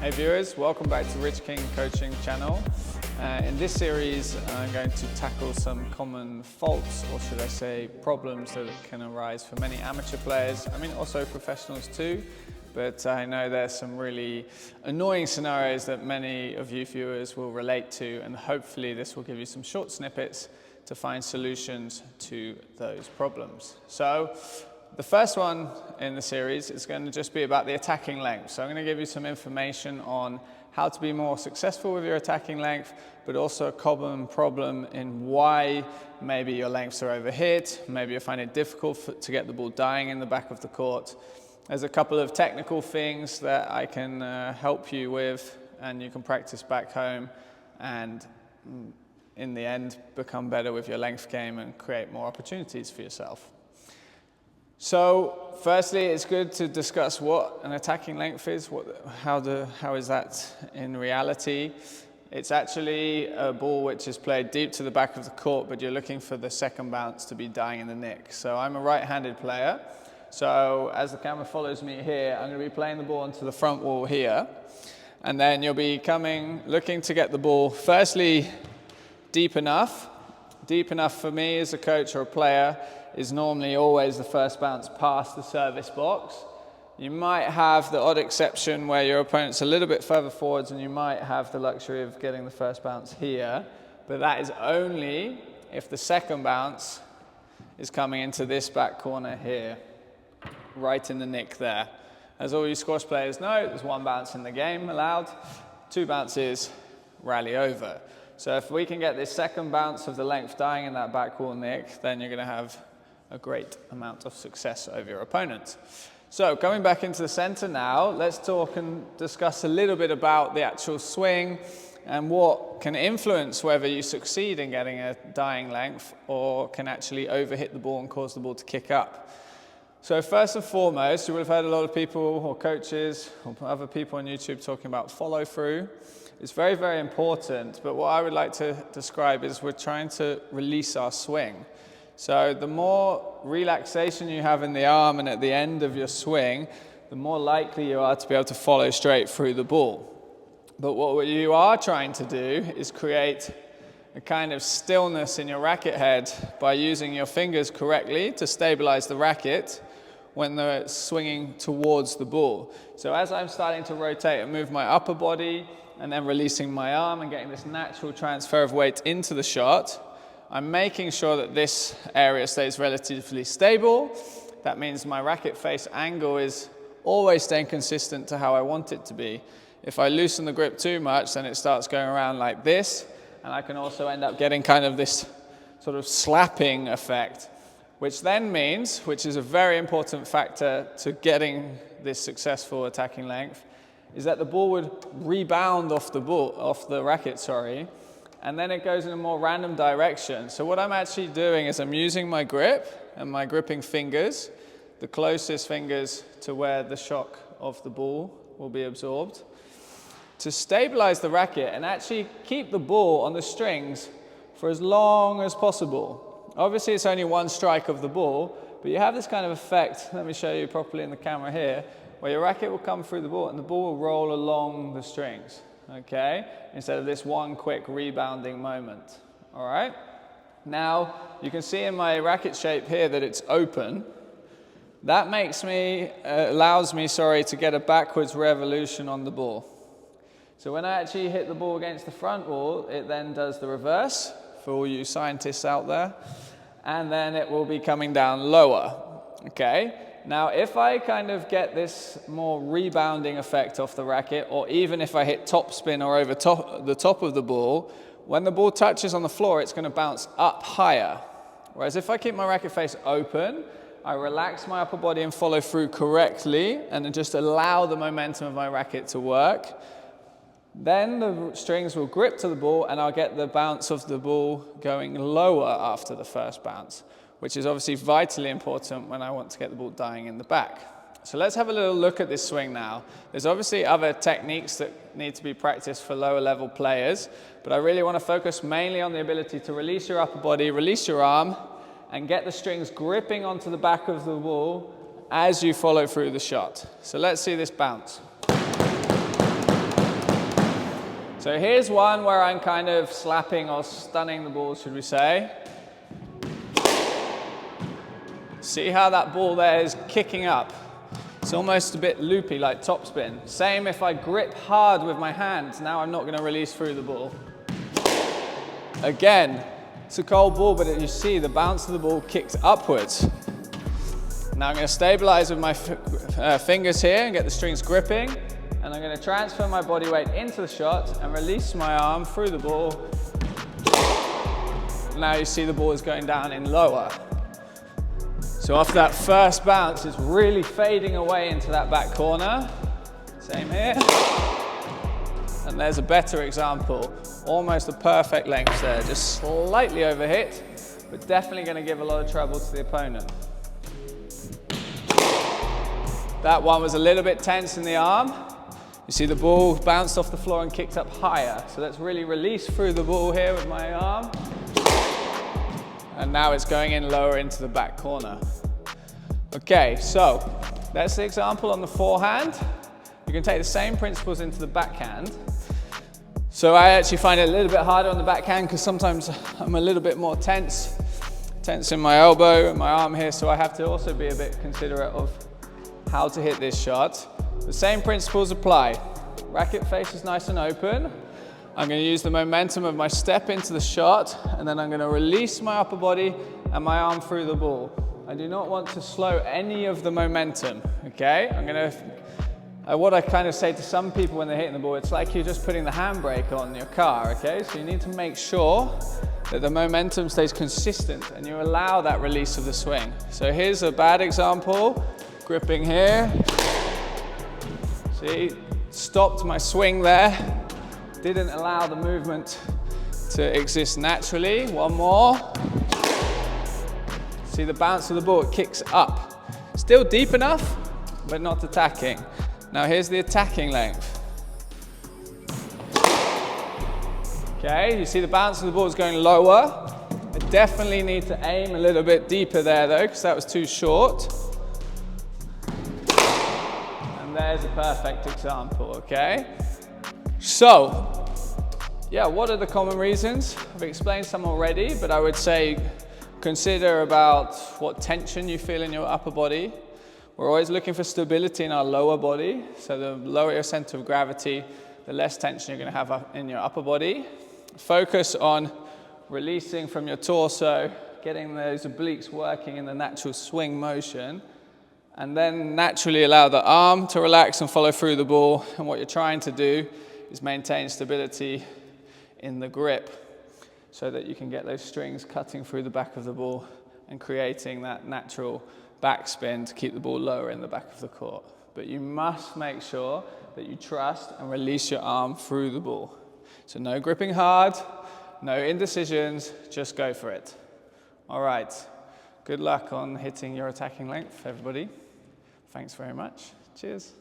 Hey viewers, welcome back to Rich King Coaching channel. In this series I'm going to tackle some common faults, or should I say problems, that can arise for many amateur players. I mean also professionals too, but I know there's some really annoying scenarios that many of you viewers will relate to, and hopefully this will give you some short snippets to find solutions to those problems. So the first one in the series is going to just be about the attacking length. So I'm going to give you some information on how to be more successful with your attacking length, but also a common problem in why maybe your lengths are overhit, maybe you find it difficult to get the ball dying in the back of the court. There's a couple of technical things that I can help you with, and you can practice back home and in the end become better with your length game and create more opportunities for yourself. So firstly, it's good to discuss what an attacking length is, how is that in reality. It's actually a ball which is played deep to the back of the court, but you're looking for the second bounce to be dying in the nick. So I'm a right-handed player, so as the camera follows me here, I'm going to be playing the ball onto the front wall here, and then you'll be looking to get the ball firstly deep enough. Deep enough for me as a coach or a player is normally always the first bounce past the service box. You might have the odd exception where your opponent's a little bit further forwards and you might have the luxury of getting the first bounce here, but that is only if the second bounce is coming into this back corner here, right in the nick there. As all you squash players know, there's one bounce in the game allowed, two bounces, rally over. So if we can get this second bounce of the length dying in that back wall nick, then you're going to have a great amount of success over your opponent. So coming back into the center now, let's talk and discuss a little bit about the actual swing and what can influence whether you succeed in getting a dying length or can actually overhit the ball and cause the ball to kick up. So first and foremost, you would have heard a lot of people or coaches or other people on YouTube talking about follow through. It's very, very important, but what I would like to describe is we're trying to release our swing. So the more relaxation you have in the arm and at the end of your swing, the more likely you are to be able to follow straight through the ball. But what you are trying to do is create a kind of stillness in your racket head by using your fingers correctly to stabilize the racket when they're swinging towards the ball. So as I'm starting to rotate and move my upper body and then releasing my arm and getting this natural transfer of weight into the shot, I'm making sure that this area stays relatively stable. That means my racket face angle is always staying consistent to how I want it to be. If I loosen the grip too much, then it starts going around like this, and I can also end up getting kind of this sort of slapping effect, which then means, which is a very important factor to getting this successful attacking length, is that the ball would rebound off the racket, and then it goes in a more random direction. So what I'm actually doing is I'm using my grip and my gripping fingers, the closest fingers to where the shock of the ball will be absorbed, to stabilize the racket and actually keep the ball on the strings for as long as possible. Obviously it's only one strike of the ball, but you have this kind of effect, let me show you properly in the camera here, where your racket will come through the ball and the ball will roll along the strings. Okay, instead of this one quick rebounding moment. All right, now you can see in my racket shape here that it's open. That allows me to get a backwards revolution on the ball. So when I actually hit the ball against the front wall, it then does the reverse for all you scientists out there, and then it will be coming down lower. Okay. Now, if I kind of get this more rebounding effect off the racket, or even if I hit topspin or over the top of the ball, when the ball touches on the floor, it's going to bounce up higher. Whereas if I keep my racket face open, I relax my upper body and follow through correctly, and then just allow the momentum of my racket to work, then the strings will grip to the ball, and I'll get the bounce of the ball going lower after the first bounce, which is obviously vitally important when I want to get the ball dying in the back. So let's have a little look at this swing now. There's obviously other techniques that need to be practiced for lower level players, but I really want to focus mainly on the ability to release your upper body, release your arm, and get the strings gripping onto the back of the ball as you follow through the shot. So let's see this bounce. So here's one where I'm kind of slapping or stunning the ball, should we say. See how that ball there is kicking up. It's almost a bit loopy, like topspin. Same if I grip hard with my hand. Now I'm not going to release through the ball. Again, it's a cold ball, but you see the bounce of the ball kicks upwards. Now I'm going to stabilize with my fingers here and get the strings gripping. And I'm going to transfer my body weight into the shot and release my arm through the ball. Now you see the ball is going down in lower. So after that first bounce, it's really fading away into that back corner. Same here. And there's a better example. Almost a perfect length there. Just slightly overhit, but definitely going to give a lot of trouble to the opponent. That one was a little bit tense in the arm. You see the ball bounced off the floor and kicked up higher. So let's really release through the ball here with my arm. And now it's going in lower into the back corner. Okay, so that's the example on the forehand. You can take the same principles into the backhand. So I actually find it a little bit harder on the backhand because sometimes I'm a little bit more tense in my elbow and my arm here. So I have to also be a bit considerate of how to hit this shot. The same principles apply. Racket face is nice and open. I'm going to use the momentum of my step into the shot, and then I'm going to release my upper body and my arm through the ball. I do not want to slow any of the momentum, okay? What I kind of say to some people when they're hitting the ball, it's like you're just putting the handbrake on your car, okay? So you need to make sure that the momentum stays consistent and you allow that release of the swing. So here's a bad example. Gripping here. See, stopped my swing there. Didn't allow the movement to exist naturally. One more. See the bounce of the ball, it kicks up. Still deep enough, but not attacking. Now here's the attacking length. Okay, you see the bounce of the ball is going lower. I definitely need to aim a little bit deeper there though, because that was too short. And there's a perfect example, okay? So, yeah, what are the common reasons? I've explained some already, but I would say consider about what tension you feel in your upper body. We're always looking for stability in our lower body. So the lower your center of gravity, the less tension you're going to have in your upper body. Focus on releasing from your torso, getting those obliques working in the natural swing motion. And then naturally allow the arm to relax and follow through the ball. And what you're trying to do is maintain stability in the grip so that you can get those strings cutting through the back of the ball and creating that natural backspin to keep the ball lower in the back of the court. But you must make sure that you trust and release your arm through the ball. So no gripping hard, no indecisions, just go for it. All right, good luck on hitting your attacking length, everybody. Thanks very much. Cheers.